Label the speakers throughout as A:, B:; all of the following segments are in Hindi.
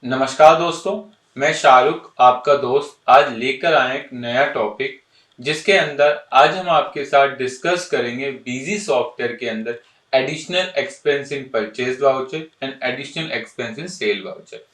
A: नमस्कार दोस्तों, मैं शाहरुख आपका दोस्त आज लेकर आया एक नया टॉपिक जिसके अंदर आज हम आपके साथ डिस्कस करेंगे बिजी सॉफ्टवेयर के अंदर additional expense in purchase voucher and additional expense in cell voucher.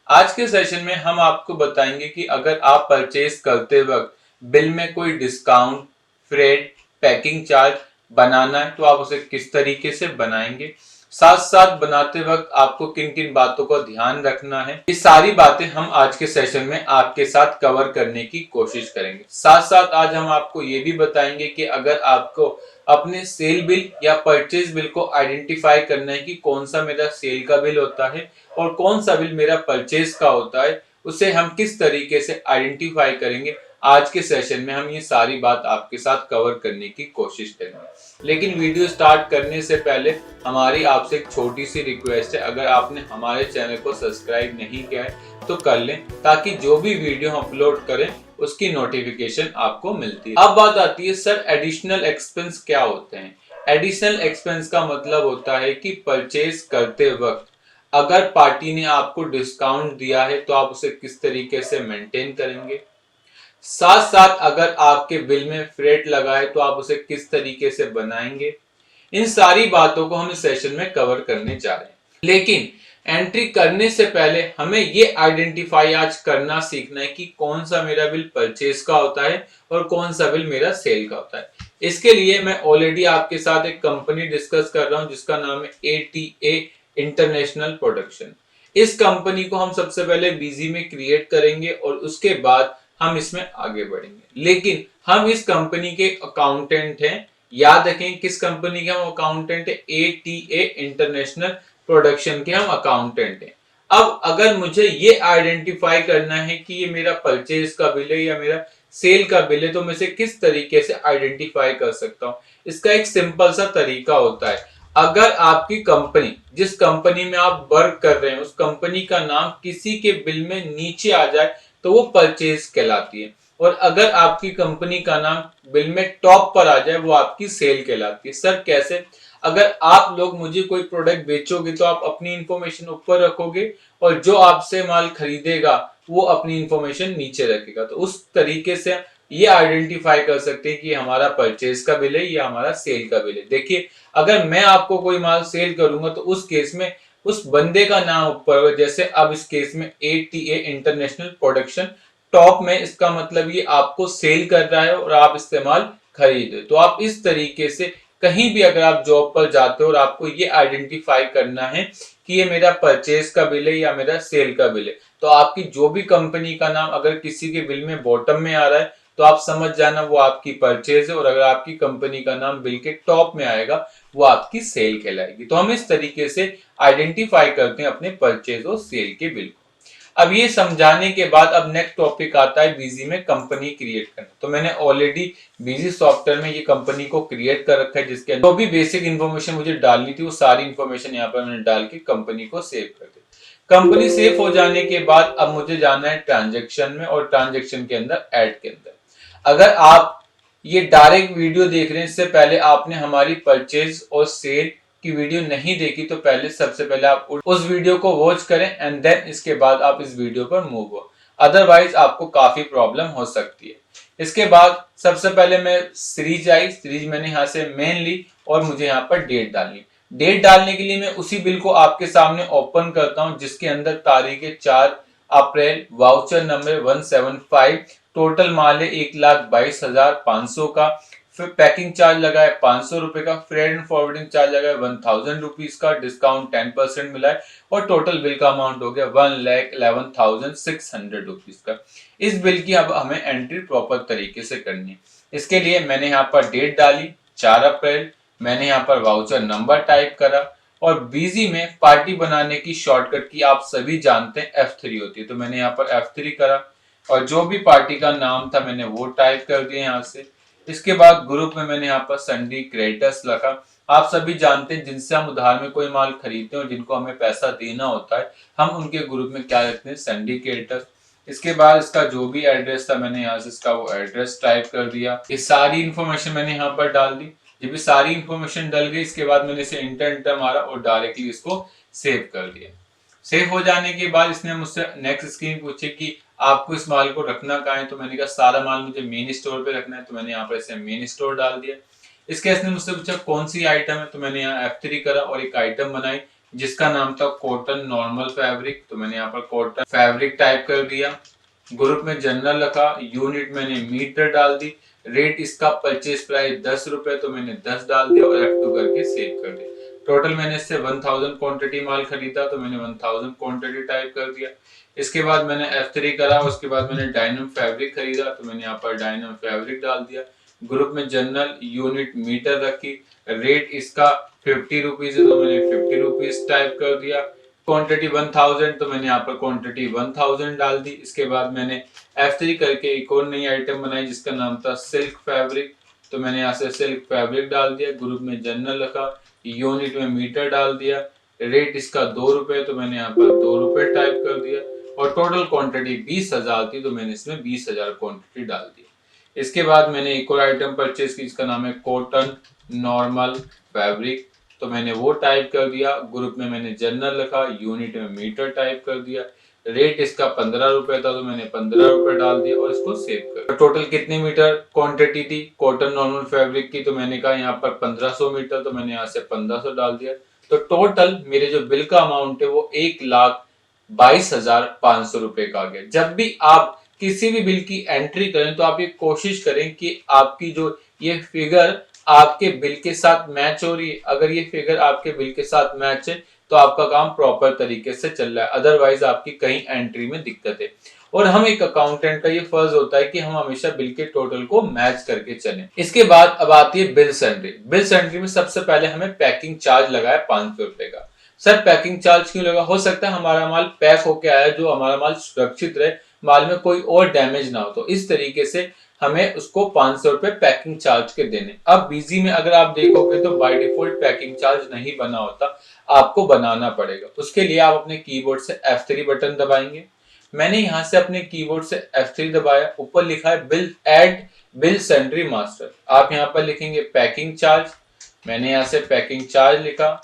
A: आज के सेशन में हम आपको बताएंगे कि अगर आप परचेज करते वक्त बिल में कोई डिस्काउंट, फ्रेट, पैकिंग चार्ज बनाना है तो आप उसे किस तरीके से बनाएंगे, साथ साथ बनाते वक्त आपको किन किन बातों का ध्यान रखना है। ये सारी बातें हम आज के सेशन में आपके साथ कवर करने की कोशिश करेंगे। साथ साथ आज हम आपको ये भी बताएंगे कि अगर आपको अपने सेल बिल या परचेज बिल को आइडेंटिफाई करना है कि कौन सा मेरा सेल का बिल होता है और कौन सा बिल मेरा परचेज का होता है, उसे हम किस तरीके से आइडेंटिफाई करेंगे। आज के सेशन में हम ये सारी बात आपके साथ कवर करने की कोशिश करेंगे। लेकिन वीडियो स्टार्ट करने से पहले हमारी आपसे एक छोटी सी रिक्वेस्ट है, अगर आपने हमारे चैनल को सब्सक्राइब नहीं किया है तो कर लें ताकि जो भी वीडियो हम अपलोड करें उसकी नोटिफिकेशन आपको मिलती है। अब बात आती है सर एडिशनल एक्सपेंस क्या होते हैं। एडिशनल एक्सपेंस का मतलब होता है कि परचेज करते वक्त अगर पार्टी ने आपको डिस्काउंट दिया है तो आप उसे किस तरीके से मेंटेन करेंगे, साथ साथ अगर आपके बिल में फ्रेट लगा है तो आप उसे किस तरीके से बनाएंगे। इन सारी बातों को हम इस सेशन में कवर करने जा रहे हैं। लेकिन एंट्री करने से पहले हमें ये आइडेंटिफाई आज करना सीखना है कि कौन सा मेरा बिल परचेज का होता है और कौन सा बिल मेरा सेल का होता है। इसके लिए मैं ऑलरेडी आपके साथ एक कंपनी डिस्कस कर रहा हूं जिसका नाम है एटीए इंटरनेशनल प्रोडक्शन। इस कंपनी को हम सबसे पहले बीजी में क्रिएट करेंगे और उसके बाद हम इसमें आगे बढ़ेंगे। लेकिन हम इस कंपनी के अकाउंटेंट हैं, याद रखें किस कंपनी के हम अकाउंटेंट है, एटीए इंटरनेशनल प्रोडक्शन के हम अकाउंटेंट हैं। अब अगर मुझे ये आइडेंटिफाई करना है कि ये मेरा परचेज का बिल है या मेरा सेल का बिल है तो मैं इसे किस तरीके से आइडेंटिफाई कर सकता हूं। इसका एक सिंपल सा तरीका होता है। अगर आपकी कंपनी, जिस कंपनी में आप वर्क कर रहे हैं, उस कंपनी का नाम किसी के बिल में नीचे आ जाए तो वो परचेज कहलाती है, और अगर आपकी कंपनी का नाम बिल में टॉप पर आ जाए वो आपकी सेल कहलाती है। सर कैसे? अगर आप लोग मुझे कोई प्रोडक्ट बेचोगे तो आप अपनी इंफॉर्मेशन ऊपर रखोगे और जो आपसे माल खरीदेगा वो अपनी इंफॉर्मेशन नीचे रखेगा। तो उस तरीके से ये आइडेंटिफाई कर सकते हैं कि हमारा परचेज का बिल है या हमारा सेल का बिल है। देखिए, अगर मैं आपको कोई माल सेल करूंगा तो उस केस में उस बंदे का नाम ऊपर होगा। जैसे अब इस केस में एटीए इंटरनेशनल प्रोडक्शन टॉप में, इसका मतलब ये आपको सेल कर रहा है और आप इस्तेमाल खरीद रहे। तो आप इस तरीके से कहीं भी अगर आप जॉब पर जाते हो और आपको ये आइडेंटिफाई करना है कि ये मेरा परचेज का बिल है या मेरा सेल का बिल है, तो आपकी जो भी कंपनी का नाम अगर किसी के बिल में बॉटम में आ रहा है तो आप समझ जाना वो आपकी परचेज है, और अगर आपकी कंपनी का नाम बिल के टॉप में आएगा वो आपकी सेल कहलाएगी। तो हम इस तरीके से आइडेंटिफाई करते हैं अपने परचेज और सेल के बिल को। अब ये समझाने के बाद अब नेक्स्ट टॉपिक आता है बीजी में कंपनी क्रिएट करना। तो मैंने ऑलरेडी बीजी सॉफ्टवेयर में ये कंपनी को क्रिएट कर रखा है जिसके जो भी बेसिक इन्फॉर्मेशन मुझे डालनी थी वो सारी इन्फॉर्मेशन यहाँ पर मैंने डाल के कंपनी को सेव कर दी। कंपनी सेव हो जाने के बाद अब मुझे जाना है ट्रांजेक्शन में, और ट्रांजेक्शन के अंदर ऐड के अंदर। अगर आप ये डायरेक्ट वीडियो देख रहे हैं, इससे पहले आपने हमारी परचेज और सेल की वीडियो नहीं देखी तो पहले सबसे पहले आप उस वीडियो को वॉच करें एंड देन इसके बाद आप इस वीडियो पर मूव हो, अदरवाइज आपको काफी प्रॉब्लम हो सकती है। इसके बाद सबसे पहले मैं सीरीज मैंने यहाँ से मेन ली और मुझे यहाँ पर डेट डालनी। डेट डालने के लिए मैं उसी बिल को आपके सामने ओपन करता हूँ जिसके अंदर तारीख है 4 अप्रैल, वाउचर नंबर 175, टोटल माल है 1,22,500 का, फिर पैकिंग चार्ज लगा है 500 रुपए का, फ्रेट एंड फॉरवर्डिंग चार्ज लगा है 1000 रुपीज का, डिस्काउंट 10% मिला है और टोटल बिल का अमाउंट हो गया 1,11,600 रुपीज का। इस बिल की अब हमें एंट्री प्रॉपर तरीके से करनी है। इसके लिए मैंने यहाँ पर डेट डाली 4 अप्रैल, मैंने यहाँ पर वाउचर नंबर टाइप करा, और बीजी में पार्टी बनाने की शॉर्टकट की आप सभी जानते हैं F3 होती है, तो मैंने यहाँ पर F3 करा और जो भी पार्टी का नाम था मैंने वो टाइप कर दिया यहाँ से। इसके बाद ग्रुप में मैंने यहाँ पर संडी क्रेडिटर्स लिखा। आप सभी जानते हैं जिनसे हम उधार में कोई माल खरीदते हैं और जिनको हमें पैसा देना होता है, हम उनके ग्रुप में क्या रखते हैं, संडी क्रेडिटर्स। इसके बाद इसका जो भी एड्रेस था मैंने यहाँ से इसका वो एड्रेस टाइप कर दिया। ये सारी इन्फॉर्मेशन मैंने यहाँ पर डाल दी। जब ये सारी इन्फॉर्मेशन डल गई इसके बाद मैंने इसे इंटर इंटर मारा और डायरेक्टली इसको सेव कर दिया। सेव हो जाने के बाद इसने मुझसे नेक्स्ट स्क्रीन पूछी कि आपको इस माल को रखना कहाँ है, तो मैंने कहा सारा माल मुझे मेन स्टोर पे रखना है, तो मैंने यहाँ पर इसे मेन स्टोर डाल दिया। इसके इसने मुझसे पूछा कौन सी आइटम है, तो मैंने यहाँ F3 करा और एक आइटम बनाई जिसका नाम था कॉटन नॉर्मल फैब्रिक, तो मैंने यहाँ पर कॉटन फैब्रिक टाइप कर दिया। ग्रुप में जनरल रखा, यूनिट मैंने मीटर डाल दी, रेट इसका परचेज प्राइस 10 रुपए, तो मैंने 10 डाल दिया और F2 करके सेव कर दिया। टोटल मैंने इससे 1000 क्वांटिटी माल खरीदा, तो मैंने 1000 क्वांटिटी टाइप कर दिया। इसके बाद मैंने F3 करा, उसके बाद मैंने डायनम फैब्रिक खरीदा, तो मैंने यहाँ पर डायनम फैब्रिक डाल दिया। ग्रुप में जनरल, यूनिट, मीटर रखी, रेट इसका 50 रुपीज है, तो मैंने 50 रुपीज टाइप कर दिया। क्वांटिटी 1000, तो मैंने यहाँ पर क्वांटिटी 1000 डाल दी। इसके बाद मैंने F3 करके एक और नई आइटम बनाई जिसका नाम था सिल्क फैब्रिक, तो मैंने यहाँ से सिल्क फैब्रिक डाल दिया। ग्रुप में जनरल रखा, यूनिट में मीटर डाल दिया, रेट इसका 2 रुपए, तो मैंने यहाँ पर 2 रुपए टाइप कर दिया और टोटल क्वांटिटी 20,000 थी, तो मैंने इसमें 20,000 क्वांटिटी डाल दी। इसके बाद मैंने एक और आइटम परचेज की जिसका नाम है कॉटन नॉर्मल फैब्रिक, तो मैंने वो टाइप कर दिया। ग्रुप में मैंने जनरल रखा, यूनिट में मीटर टाइप कर दिया, रेट इसका 15 रुपए था, तो मैंने 15 रुपए डाल दिया और इसको सेव कर। टोटल कितनी मीटर क्वांटिटी थी कॉटन नॉर्मल फैब्रिक की, तो मैंने कहा यहाँ पर 1500 मीटर, तो मैंने यहाँ से 1500 डाल दिया। तो टोटल मेरे जो बिल का अमाउंट है वो 1,22,500 रुपए का आ गया। जब भी आप किसी भी बिल की एंट्री करें तो आप ये कोशिश करें कि आपकी जो ये फिगर आपके बिल के साथ मैच हो रही है। अगर ये फिगर आपके बिल के साथ मैच है तो आपका काम प्रॉपर तरीके से चल रहा है, अदरवाइज आपकी कहीं एंट्री में दिक्कत है। और हम एक अकाउंटेंट का ये फर्ज होता है कि हम हमेशा बिल के टोटल को मैच करके चलें। इसके बाद अब आती है बिल सेंट्री। बिल सेंट्री में सबसे पहले हमें पैकिंग चार्ज लगा है 500 रुपए का। सर पैकिंग चार्ज क्यों लगा? हो सकता है हमारा माल पैक होके आया, जो हमारा माल सुरक्षित रहे, माल में कोई और डैमेज ना हो, तो इस तरीके से हमें उसको 500 रुपए पैकिंग चार्ज के देने। अब बीजी में अगर आप देखोगे तो बाय डिफॉल्ट पैकिंग चार्ज नहीं बना होता, आपको बनाना पड़ेगा। उसके लिए आप अपने कीबोर्ड से F3 बटन दबाएंगे। मैंने यहां से अपने कीबोर्ड से F3 दबाया, ऊपर लिखा है bill add bill sundry master. आप यहां पर लिखेंगे पैकिंग चार्ज, मैंने यहां से पैकिंग चार्ज लिखा,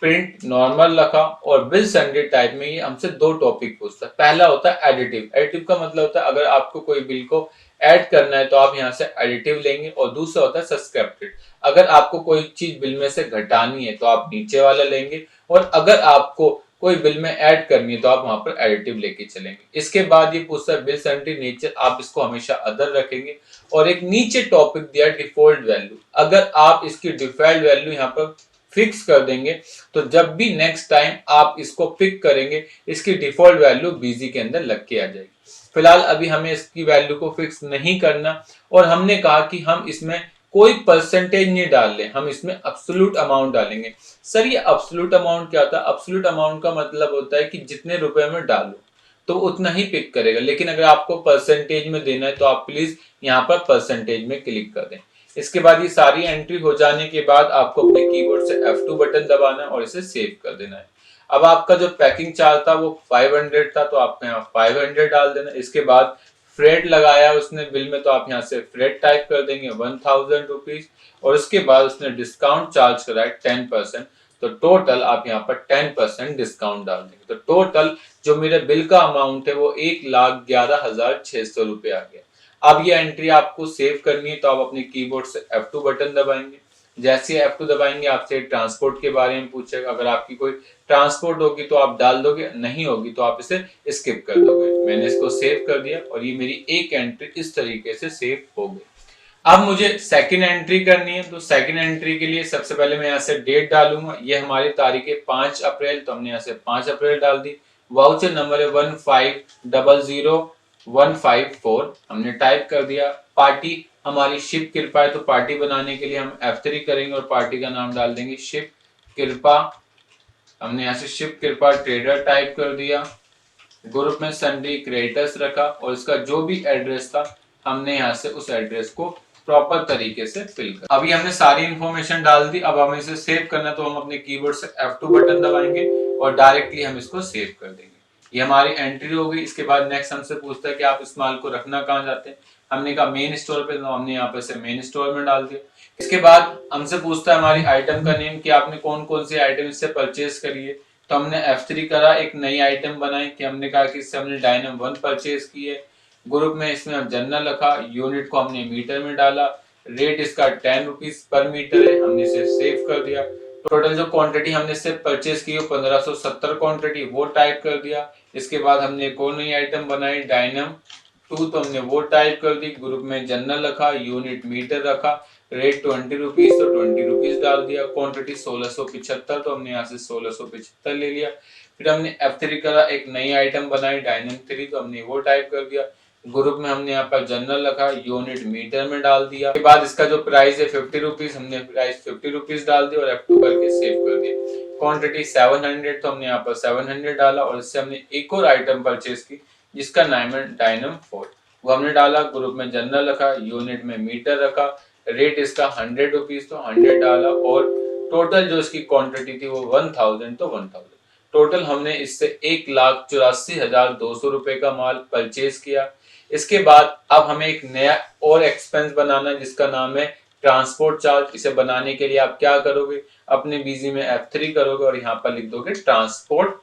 A: प्रिंट नॉर्मल रखा और बिल सन्डे टाइप में ये हमसे दो टॉपिक पूछता है। पहला होता है एडिटिव। एडिटिव का मतलब होता है अगर आपको कोई बिल को ऐड करना है तो आप यहाँ से एडिटिव लेंगे, और दूसरा होता है सब्सक्रिप्टेड। अगर आपको कोई चीज बिल में से घटानी है तो आप नीचे वाला लेंगे, और अगर आपको कोई बिल में ऐड करनी है तो आप वहां पर एडिटिव लेके चलेंगे। इसके बाद ये पूछता है बिल सन्डे नेचर, आप इसको हमेशा अदर रखेंगे, और एक नीचे टॉपिक दिया डिफॉल्ट वैल्यू। अगर आप इसकी डिफॉल्ट वैल्यू यहाँ पर फिक्स कर देंगे तो जब भी नेक्स्ट टाइम आप इसको पिक करेंगे इसकी डिफॉल्ट वैल्यू बीजी के अंदर लग के आ जाएगी। फिलहाल अभी हमें इसकी वैल्यू को फिक्स नहीं करना, और हमने कहा कि हम इसमें कोई परसेंटेज नहीं डाल लें, हम इसमें अब्सोल्यूट अमाउंट डालेंगे। सर ये अब्सोल्यूट अमाउंट क्या होता है? अब्सोल्यूट अमाउंट का मतलब होता है कि जितने रुपए में डालो तो उतना ही पिक करेगा, लेकिन अगर आपको परसेंटेज में देना है तो आप प्लीज यहाँ पर परसेंटेज में क्लिक कर दें। इसके बाद ये सारी एंट्री हो जाने के बाद आपको अपने कीबोर्ड से F2 बटन दबाना है और इसे सेव कर देना है। अब आपका जो पैकिंग चार्ज था वो 500 था, तो आपको यहाँ 500 डाल देना। इसके बाद फ्रेट लगाया उसने बिल में, तो आप यहाँ से फ्रेट टाइप कर देंगे 1000 रुपीज, और उसके बाद उसने डिस्काउंट चार्ज करा है 10%, तो टोटल आप यहाँ पर 10% डिस्काउंट डाल देंगे। तो टोटल जो मेरे बिल का अमाउंट है वो 1,11,600 रुपए आ गया। अब ये एंट्री आपको सेव करनी है तो आप अपने कीबोर्ड से F2 बटन दबाएंगे। जैसे F2 दबाएंगे आपसे ट्रांसपोर्ट के बारे में पूछेगा। अगर आपकी कोई ट्रांसपोर्ट होगी तो आप डाल दोगे, नहीं होगी तो आप इसे स्किप कर दोगे। मैंने इसको सेव कर दिया और ये मेरी एक एंट्री इस तरीके से सेव हो गई। अब मुझे सेकंड एंट्री करनी है, तो सेकंड एंट्री के लिए सबसे पहले मैं यहाँ से डेट डालूंगा। ये हमारी तारीख है 5 अप्रैल, तो हमने यहाँ से 5 अप्रैल डाल दी। वाउचर नंबर है 1500154, हमने टाइप कर दिया। पार्टी हमारी शिव कृपा है, तो पार्टी बनाने के लिए हम F3 करेंगे और पार्टी का नाम डाल देंगे शिव कृपा। हमने यहाँ से शिव कृपा ट्रेडर टाइप कर दिया। ग्रुप में सन्डे क्रिएटर्स रखा और इसका जो भी एड्रेस था हमने यहाँ से उस एड्रेस को प्रॉपर तरीके से फिल कर। अभी हमने सारी इंफॉर्मेशन डाल दी। अब हमें इसे सेव करना तो हम अपने कीबोर्ड से F2 बटन दबाएंगे और डायरेक्टली हम इसको सेव कर देंगे। ये हमारी एंट्री हो गई। इसके बाद नेक्स्ट हमसे पूछता है कि आप इस माल को रखना कहाँ चाहते हैं। हमने कहा मेन स्टोर पे, तो हमने यहाँ पे से मेन स्टोर में डाल दिया। इसके बाद हमसे पूछता है हमारी आइटम का नेम कि आपने कौन कौन सी आइटम इससे परचेज करी है। तो हमने F3 करा, एक नई आइटम बनाई कि हमने कहा कि इससे हमने डायनम 1 परचेज की है। ग्रुप में इसमें हम जनरल रखा, यूनिट को हमने मीटर में डाला, रेट इसका 10 रुपीज पर मीटर है, हमने इसे सेव कर दिया। टोटल जो क्वांटिटी हमने इससे परचेज की वो 1570 क्वांटिटी, वो टाइप कर दिया। इसके बाद हमने एक और नई आइटम बनाई डायनम 2, तो हमने वो टाइप कर दी। ग्रुप में जनरल रखा, यूनिट मीटर रखा, रेट 20 रुपीज, तो 20 रुपीज डाल दिया। क्वांटिटी 1675, तो हमने यहाँ से 1675 ले लिया। फिर हमने F3 करा, एक नई आइटम बनाई डायनम 3, तो हमने वो टाइप कर दिया। ग्रुप में हमने यहाँ पर जनरल रखा, यूनिट मीटर में डाल दिया। उसके बाद इसका जो प्राइस है 50 रुपीज, हमने प्राइस 50 रुपीज डाल दिया और F2 करके सेव कर दिया। क्वांटिटी 700, तो हमने यहाँ पर 700 डाला और इससे हमने एक और आइटम परचेज की जिसका नाम है डायनम 4, वो हमने डाला। ग्रुप में जनरल रखा, यूनिट में मीटर रखा, रेट इसका 100 रुपीज, तो 100 डाला और टोटल जो इसकी क्वांटिटी थी वो 1000, तो 1000। टोटल हमने इससे 1,84,200 रुपए का माल परचेज किया। इसके बाद अब हमें एक नया और एक्सपेंस बनाना है जिसका नाम है ट्रांसपोर्ट चार्ज। इसे बनाने के लिए आप क्या करोगे, अपने बीजी में F3 करोगे और यहाँ पर लिख दोगे ट्रांसपोर्ट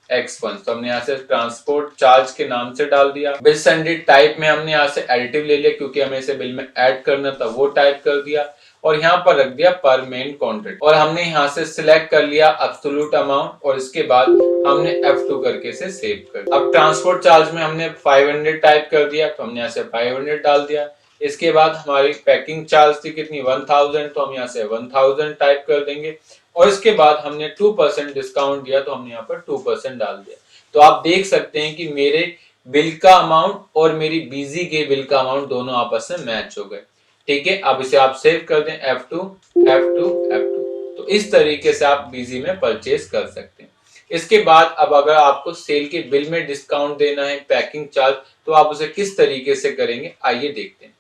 A: एक्सपेंस। तो हमने यहाँ से ट्रांसपोर्ट चार्ज के नाम से डाल दिया। बिल सन्ड्री टाइप में हमने यहाँ से एडिटिव ले लिया क्योंकि हमें इसे बिल में ऐड करना था, वो टाइप कर दिया और यहाँ पर रख दिया पर मेन क्वांटिटी और हमने यहाँ से सिलेक्ट कर लिया एब्सोल्यूट अमाउंट और इसके बाद हमने F2 करके इसे सेव कर दिया। अब ट्रांसपोर्ट चार्ज में हमने 500 टाइप कर दिया, तो हमने यहाँ से 500 डाल दिया। इसके बाद हमारी पैकिंग चार्ज थी कितनी 1000, तो हम यहाँ से 1000 टाइप कर देंगे और इसके बाद हमने 2% डिस्काउंट दिया, तो हमने यहाँ पर 2% डाल दिया। तो आप देख सकते हैं कि मेरे बिल का अमाउंट और मेरी बीजी के बिल का अमाउंट दोनों आपस में मैच हो गए। ठीक है, अब इसे आप सेव कर दें F2 F2 F2। तो इस तरीके से आप बीजी में परचेज कर सकते हैं। इसके बाद अब अगर आपको सेल के बिल में डिस्काउंट देना है पैकिंग चार्ज, तो आप उसे किस तरीके से करेंगे आइए देखते हैं।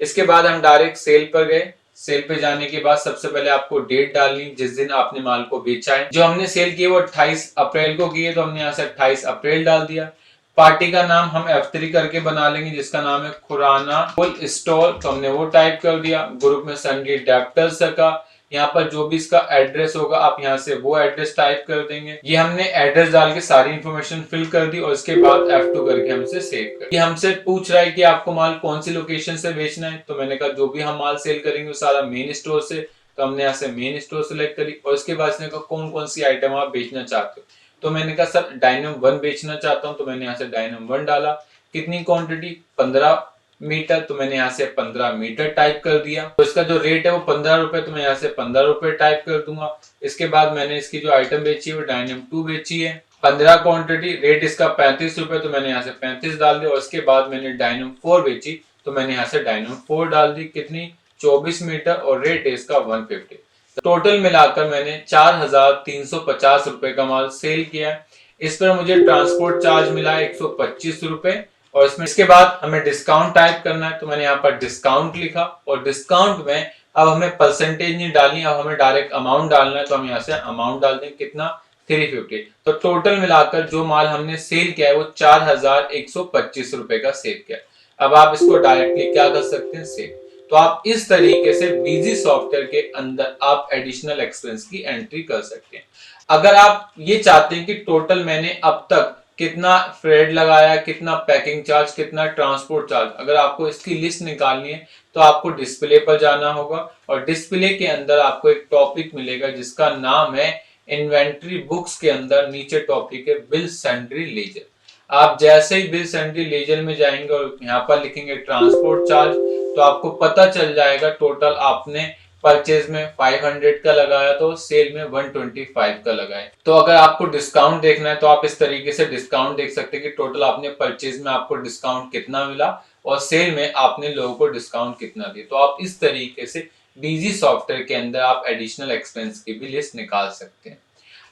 A: इसके बाद हम डायरेक्ट सेल पर गए। सेल पे जाने के बाद सबसे पहले आपको डेट डालनी जिस दिन आपने माल को बेचा है। जो हमने सेल की वो 28 अप्रैल को की है, तो हमने यहाँ से 28 अप्रैल डाल दिया। पार्टी का नाम हम F3 करके बना लेंगे जिसका नाम है खुराना फुल स्टॉल, तो हमने वो टाइप कर दिया। ग्रुप में सन्ड्री डेप्टर्स का, यहाँ पर जो भी इसका एड्रेस होगा आप यहाँ से वो एड्रेस टाइप कर देंगे। ये हमने एड्रेस डाल के सारी इंफॉर्मेशन फिल कर दी और इसके बाद F2 करके हमसे सेव कर। ये हमसे पूछ रहा है कि आपको माल कौन सी लोकेशन से बेचना है, तो मैंने कहा जो भी हम माल सेल करेंगे वो सारा मेन स्टोर से, तो हमने यहाँ से मेन स्टोर सेलेक्ट करी और इसके बाद इसने कहा कौन कौन सी आइटम आप बेचना चाहते हो, तो मैंने कहा सर डायनम 1 बेचना चाहता हूँ, तो मैंने यहाँ से डायनम 1 डाला। कितनी क्वांटिटी 15 मीटर, तो मैंने यहाँ से 15 मीटर टाइप कर दिया। तो इसका जो रेट है वो 15 रुपए, तो मैं यहाँ से 15 रुपए टाइप कर दूंगा। इसके बाद मैंने इसकी जो आइटम बेची है वो डायनम 2 बेची है, 15 क्वांटिटी, रेट इसका 35 रुपए, तो मैंने यहाँ से 35 डाल दिया और इसके बाद मैंने डायनम 4 बेची, तो मैंने यहाँ से डायनम 4 डाल दी। कितनी 24 मीटर और रेट है इसका 150। टोटल मिलाकर मैंने 4350 रुपए का माल सेल किया। इस पर मुझे ट्रांसपोर्ट चार्ज मिला 125 रुपए और इसके बाद हमें डिस्काउंट टाइप करना है, तो मैंने यहाँ पर डिस्काउंट लिखा और डिस्काउंट में अब हमें परसेंटेज नहीं डालनी, अब हमें डायरेक्ट अमाउंट डालना है, तो हम यहाँ से अमाउंट डाल दें कितना 350। तो टोटल मिलाकर जो माल हमने सेल किया है वो 4125 रुपए का सेल किया। अब आप इसको डायरेक्टली क्या कर सकते हैं सेव। तो आप इस तरीके से बीजी सॉफ्टवेयर के अंदर आप एडिशनल एक्सपेंस की एंट्री कर सकते हैं। अगर आप ये चाहते हैं कि टोटल मैंने अब तक कितना फ्रेड लगाया, कितना पैकिंग चार्ज, कितना ट्रांसपोर्ट चार्ज, अगर आपको इसकी लिस्ट निकालनी है तो आपको डिस्प्ले पर जाना होगा और डिस्प्ले के अंदर आपको एक टॉपिक मिलेगा जिसका नाम है इन्वेंट्री बुक्स। के अंदर नीचे टॉपिक है बिल सन्ड्री लेजर। आप जैसे ही बिल सन्ड्री लेजर में जाएंगे और यहाँ पर लिखेंगे ट्रांसपोर्ट चार्ज, तो आपको पता चल जाएगा टोटल आपने परचेज में 500 का लगाया तो सेल में 125 का लगाया। तो अगर आपको डिस्काउंट देखना है तो आप इस तरीके से डिस्काउंट देख सकते हैं कि टोटल आपने परचेज में आपको डिस्काउंट कितना मिला और सेल में आपने लोगों को डिस्काउंट कितना दिया। तो आप इस तरीके से बीजी सॉफ्टवेयर के अंदर आप एडिशनल एक्सपेंस की भी लिस्ट निकाल सकते हैं।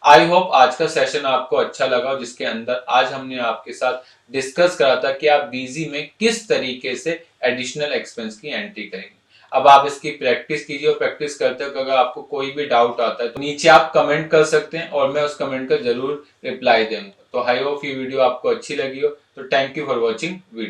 A: आई होप आज का सेशन आपको अच्छा लगा जिसके अंदर आज हमने आपके साथ डिस्कस करा था कि आप बीजी में किस तरीके से एडिशनल एक्सपेंस की एंट्री करेंगे। अब आप इसकी प्रैक्टिस कीजिए और प्रैक्टिस करते वक्त अगर आपको कोई भी डाउट आता है तो नीचे आप कमेंट कर सकते हैं और मैं उस कमेंट का जरूर रिप्लाई दूंगा। तो आई होप ये वीडियो आपको अच्छी लगी हो। तो thank you for watching video.